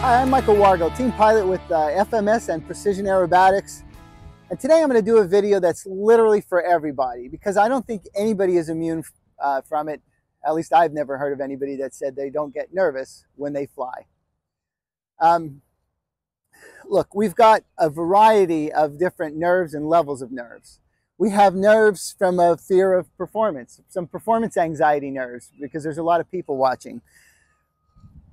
Hi, I'm Michael Wargo, team pilot with FMS and Precision Aerobatics. And today I'm going to do a video that's literally for everybody because I don't think anybody is immune from it. At least I've never heard of anybody that said they don't get nervous when they fly. Look, we've got a variety of different nerves and levels of nerves. We have nerves from a fear of performance, some performance anxiety nerves because there's a lot of people watching.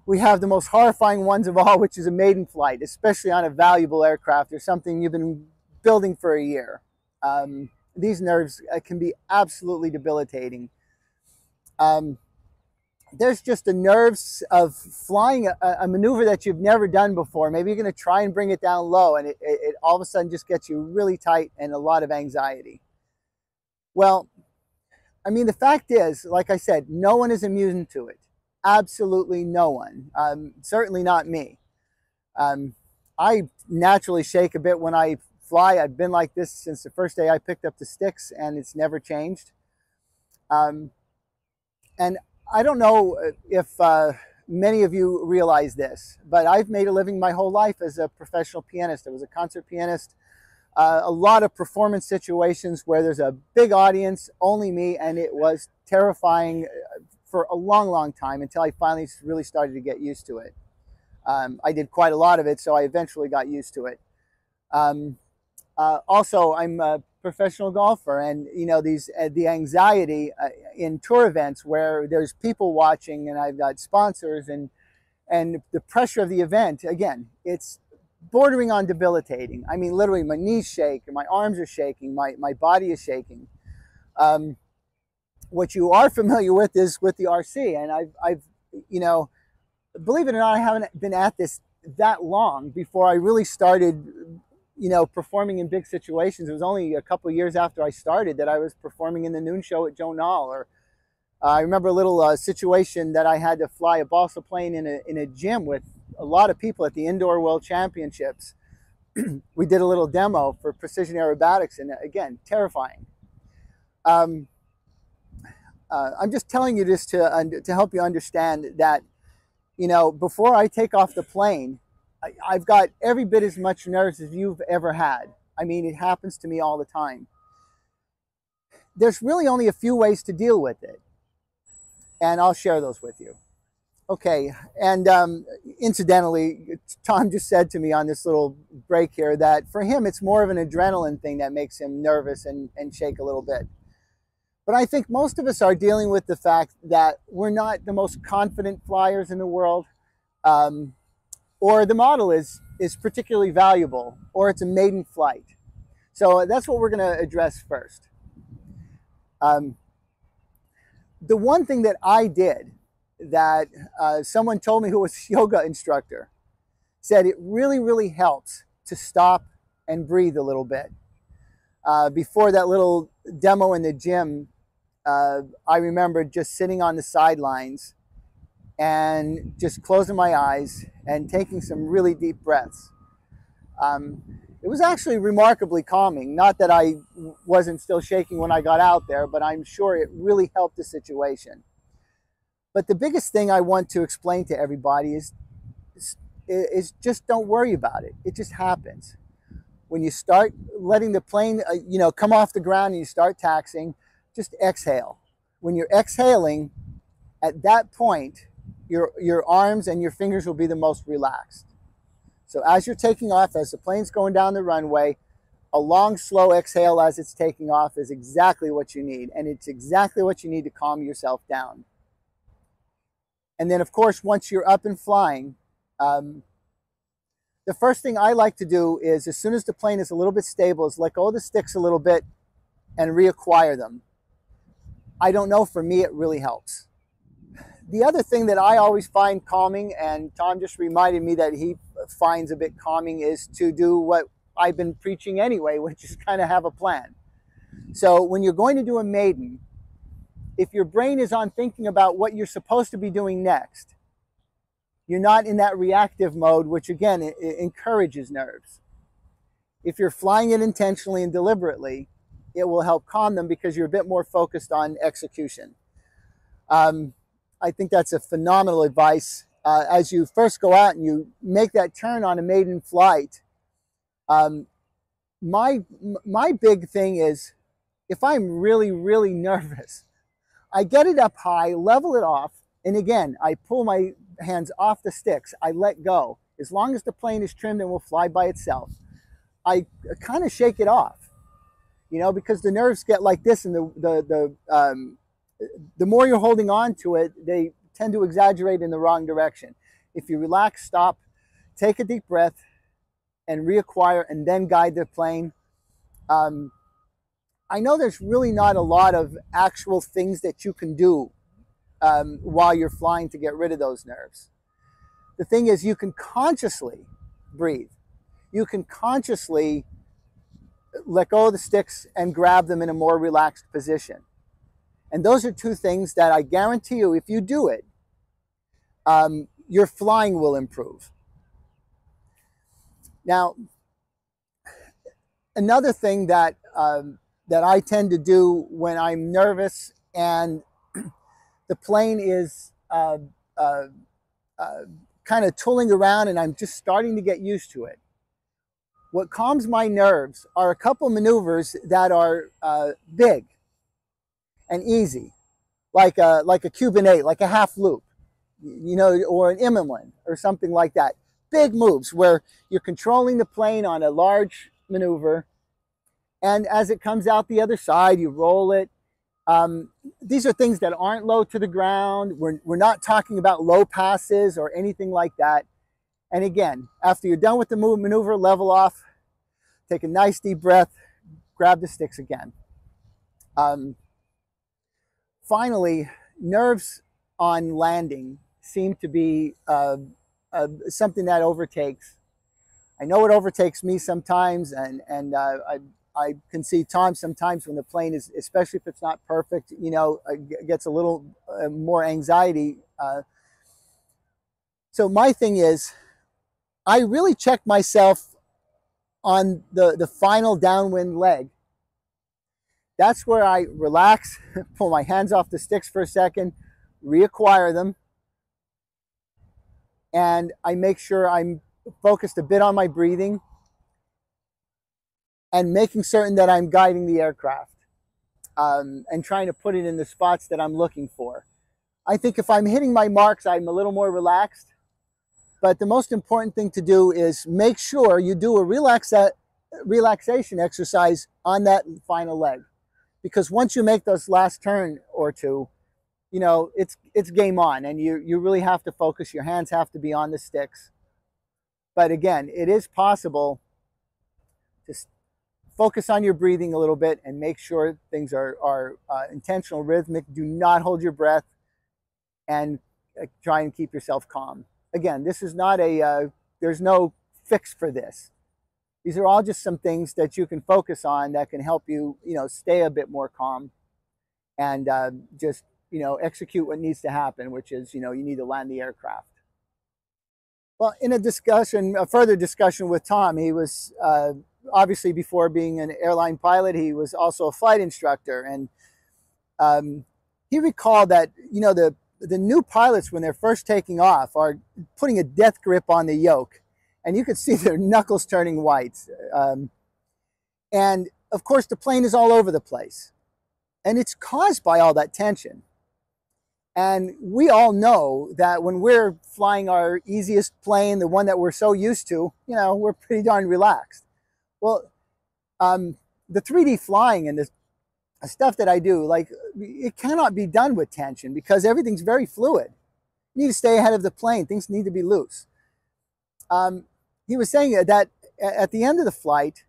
We have the most horrifying ones of all, which is a maiden flight, especially on a valuable aircraft or something you've been building for a year. These nerves can be absolutely debilitating. There's just the nerves of flying a maneuver that you've never done before. Maybe you're going to try and bring it down low, and it all of a sudden just gets you really tight and a lot of anxiety. Well, I mean, the fact is, like I said, no one is immune to it. Absolutely no one. Certainly not me. I naturally shake a bit when I fly. I've been like this since the first day I picked up the sticks, and it's never changed. And I don't know if many of you realize this, but I've made a living my whole life as a professional pianist. I was a concert pianist. A lot of performance situations where there's a big audience, only me, and it was terrifying for a long, long time until I finally really started to get used to it. I did quite a lot of it, so I eventually got used to it. Also, I'm a professional golfer, and you know, the anxiety in tour events where there's people watching, and I've got sponsors, and the pressure of the event. Again, it's bordering on debilitating. I mean, literally, my knees shake, and my arms are shaking, my body is shaking. What you are familiar with is with the RC, and I've, you know, believe it or not, I haven't been at this that long before I really started, you know, performing in big situations. It was only a couple of years after I started that I was performing in the noon show at Joe Nall, or I remember a little situation that I had to fly a balsa plane in a gym with a lot of people at the Indoor World Championships. We did a little demo for Precision Aerobatics, and again, terrifying. I'm just telling you this to help you understand that, you know, before I take off the plane, I've got every bit as much nerves as you've ever had. I mean, it happens to me all the time. There's really only a few ways to deal with it, and I'll share those with you. Okay, and incidentally, Tom just said to me on this little break here that for him, it's more of an adrenaline thing that makes him nervous and shake a little bit. But I think most of us are dealing with the fact that we're not the most confident flyers in the world, or the model is particularly valuable, or it's a maiden flight. So that's what we're going to address first. The one thing that I did that someone told me who was a yoga instructor said it really, really helps to stop and breathe a little bit. Before that little demo in the gym, I remember just sitting on the sidelines and just closing my eyes and taking some really deep breaths. It was actually remarkably calming. Not that I wasn't still shaking when I got out there, but I'm sure it really helped the situation. But the biggest thing I want to explain to everybody is just don't worry about it. It just happens. When you start letting the plane, you know, come off the ground and you start taxiing, just exhale. When you're exhaling, at that point, your arms and your fingers will be the most relaxed. So as you're taking off, as the plane's going down the runway, a long, slow exhale as it's taking off is exactly what you need. And it's exactly what you need to calm yourself down. And then, of course, once you're up and flying, the first thing I like to do is, as soon as the plane is a little bit stable, is let go of the sticks a little bit and reacquire them. I don't know, for me, it really helps. The other thing that I always find calming, and Tom just reminded me that he finds a bit calming, is to do what I've been preaching anyway, which is kind of have a plan. So when you're going to do a maiden, if your brain is on thinking about what you're supposed to be doing next, you're not in that reactive mode, which again, it encourages nerves. If you're flying it intentionally and deliberately, it will help calm them because you're a bit more focused on execution. I think that's a phenomenal advice, as you first go out and you make that turn on a maiden flight, my big thing is, if I'm really, really nervous, I get it up high, level it off, and again, I pull my hands off the sticks. I let go. As long as the plane is trimmed and will fly by itself, I kind of shake it off, you know, because the nerves get like this, and the more you're holding on to it, they tend to exaggerate in the wrong direction. If you relax, stop, take a deep breath, and reacquire, and then guide the plane. I know there's really not a lot of actual things that you can do while you're flying to get rid of those nerves. The thing is, you can consciously breathe. You can consciously let go of the sticks and grab them in a more relaxed position. And those are two things that I guarantee you, if you do it, your flying will improve. Now, another thing that that I tend to do when I'm nervous and the plane is kind of tooling around and I'm just starting to get used to it. What calms my nerves are a couple maneuvers that are big and easy, like a Cuban 8, like a half loop, you know, or an Immelman or something like that. Big moves where you're controlling the plane on a large maneuver, and as it comes out the other side, you roll it. These are things that aren't low to the ground. We're not talking about low passes or anything like that. And again, after you're done with the maneuver, level off, take a nice deep breath, grab the sticks again. Finally, nerves on landing seem to be something that overtakes. I know it overtakes me sometimes, and I can see Tom sometimes when the plane is, especially if it's not perfect, you know, gets a little more anxiety. So my thing is, I really check myself on the final downwind leg. That's where I relax, pull my hands off the sticks for a second, reacquire them, and I make sure I'm focused a bit on my breathing and making certain that I'm guiding the aircraft and trying to put it in the spots that I'm looking for. I think if I'm hitting my marks, I'm a little more relaxed. But the most important thing to do is make sure you do a relaxation exercise on that final leg. Because once you make those last turn or two, you know, it's game on, and you really have to focus. Your hands have to be on the sticks. But again, it is possible to focus on your breathing a little bit and make sure things are intentional, rhythmic. Do not hold your breath, and try and keep yourself calm. Again, this is not there's no fix for this. These are all just some things that you can focus on that can help you, you know, stay a bit more calm and just, you know, execute what needs to happen, which is, you know, you need to land the aircraft. Well, in a further discussion with Tom, he was obviously, before being an airline pilot, he was also a flight instructor, and he recalled that, you know, the new pilots, when they're first taking off, are putting a death grip on the yoke, and you could see their knuckles turning white. And of course, the plane is all over the place, and it's caused by all that tension. And we all know that when we're flying our easiest plane, the one that we're so used to, you know, we're pretty darn relaxed. Well, the 3D flying and the stuff that I do, like, it cannot be done with tension because everything's very fluid. You need to stay ahead of the plane. Things need to be loose. He was saying that at the end of the flight,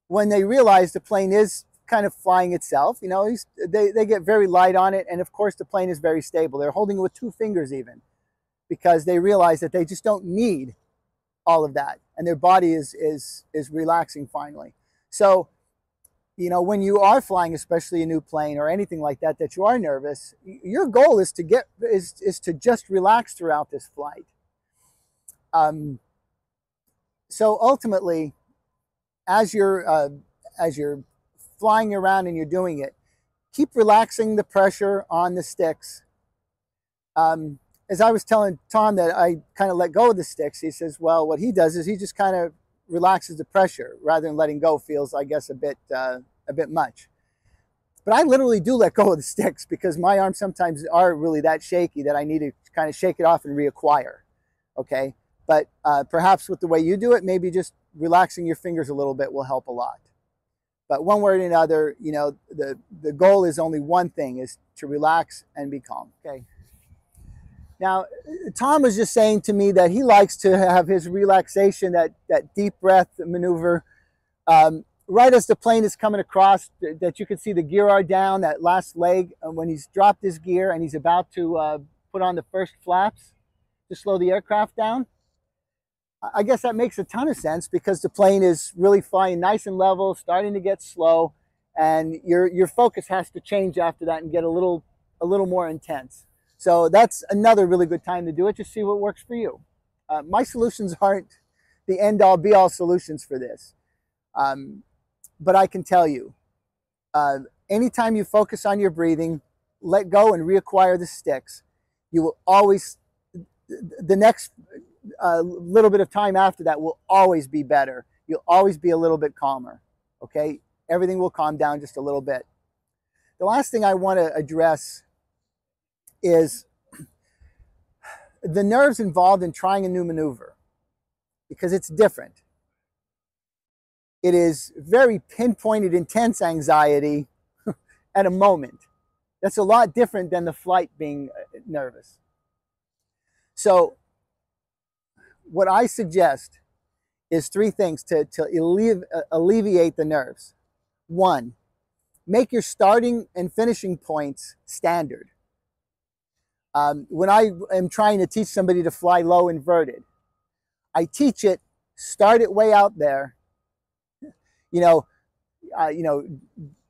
when they realize the plane is kind of flying itself, you know, they get very light on it, and of course the plane is very stable. They're holding it with 2 fingers even, because they realize that they just don't need all of that, and their body is relaxing finally. So, you know, when you are flying, especially a new plane or anything like that, that you are nervous, your goal is to just relax throughout this flight. So ultimately, as you're flying around and you're doing it, keep relaxing the pressure on the sticks. as I was telling Tom that I kind of let go of the sticks, he says, well, what he does is he just kind of relaxes the pressure rather than letting go feels, I guess, a bit much. But I literally do let go of the sticks because my arms sometimes are really that shaky that I need to kind of shake it off and reacquire. Okay. But perhaps with the way you do it, maybe just relaxing your fingers a little bit will help a lot. But one way or another, you know, the goal is only one thing, is to relax and be calm. Okay. Now, Tom was just saying to me that he likes to have his relaxation, that deep breath maneuver, right as the plane is coming across, that you can see the gear are down, that last leg, when he's dropped his gear and he's about to put on the first flaps to slow the aircraft down. I guess that makes a ton of sense because the plane is really flying nice and level, starting to get slow, and your focus has to change after that and get a little more intense. So that's another really good time to do it. Just see what works for you. My solutions aren't the end-all be-all solutions for this, but I can tell you, anytime you focus on your breathing, let go and reacquire the sticks, you will always, the next little bit of time after that will always be better. You'll always be a little bit calmer, okay? Everything will calm down just a little bit. The last thing I want to address is the nerves involved in trying a new maneuver, because it's different. It is very pinpointed, intense anxiety at a moment. That's a lot different than the flight being nervous. So what I suggest is three things to alleviate the nerves. One, make your starting and finishing points standard. When I am trying to teach somebody to fly low inverted, I teach it, start it way out there,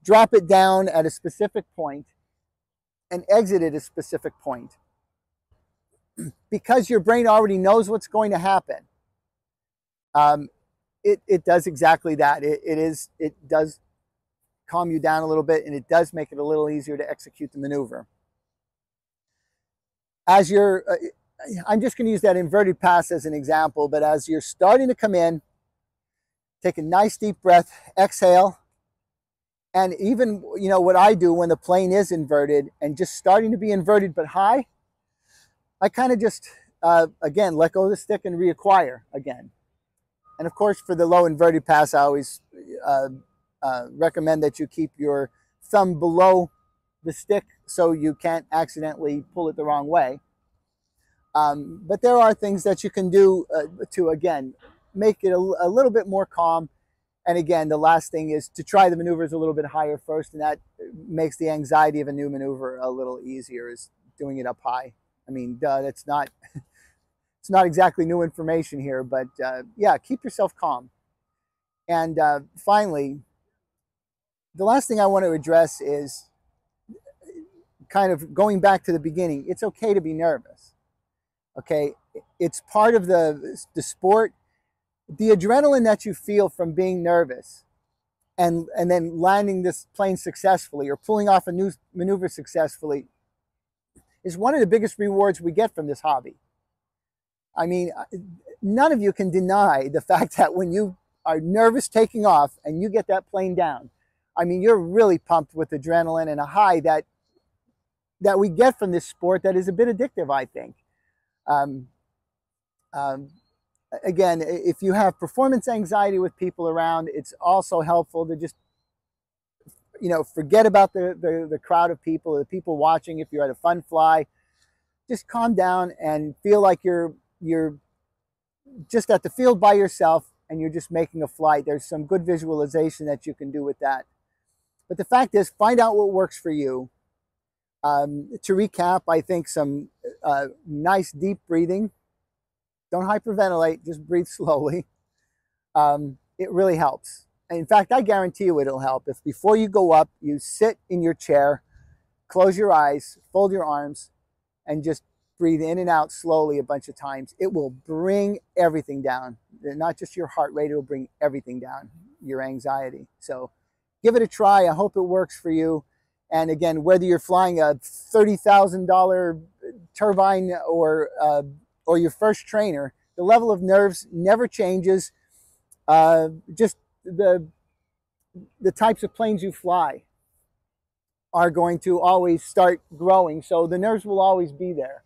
drop it down at a specific point and exit at a specific point. Because your brain already knows what's going to happen, it does exactly that. It does calm you down a little bit, and it does make it a little easier to execute the maneuver. As you're, I'm just going to use that inverted pass as an example, but as you're starting to come in, take a nice deep breath, exhale, and even, what I do when the plane is inverted and just starting to be inverted but high, I kind of just, again, let go of the stick and reacquire again. And of course, for the low inverted pass, I always recommend that you keep your thumb below the stick so you can't accidentally pull it the wrong way. But there are things that you can do to, again, make it a little bit more calm. And again, the last thing is to try the maneuvers a little bit higher first, and that makes the anxiety of a new maneuver a little easier, is doing it up high. I mean, that's not, it's not exactly new information here, but yeah, keep yourself calm. And finally, the last thing I want to address is kind of going back to the beginning. It's okay to be nervous. Okay, it's part of the sport. The adrenaline that you feel from being nervous and then landing this plane successfully or pulling off a new maneuver successfully is one of the biggest rewards we get from this hobby. I mean, none of you can deny the fact that when you are nervous taking off and you get that plane down, I mean, you're really pumped with adrenaline and a high that we get from this sport that is a bit addictive, I think. Again, if you have performance anxiety with people around, it's also helpful to just, forget about the crowd of people, the people watching. If you're at a fun fly, just calm down and feel like you're just at the field by yourself and you're just making a flight. There's some good visualization that you can do with that. But the fact is, find out what works for you. To recap, I think some nice deep breathing. Don't hyperventilate, just breathe slowly. It really helps. And in fact, I guarantee you it'll help. If before you go up, you sit in your chair, close your eyes, fold your arms, and just breathe in and out slowly a bunch of times, it will bring everything down. Not just your heart rate, it'll bring everything down, your anxiety. So give it a try. I hope it works for you. And again, whether you're flying a $30,000 turbine or your first trainer, the level of nerves never changes. Just the types of planes you fly are going to always start growing, so the nerves will always be there.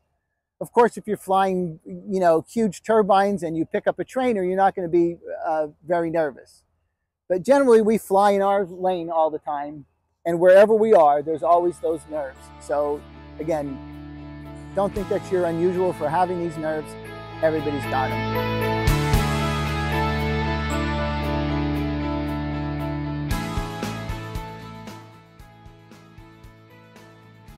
Of course, if you're flying, you know, huge turbines and you pick up a trainer, you're not going to be very nervous. But generally, we fly in our lane all the time, and wherever we are, there's always those nerves. So again, don't think that you're unusual for having these nerves. Everybody's got them.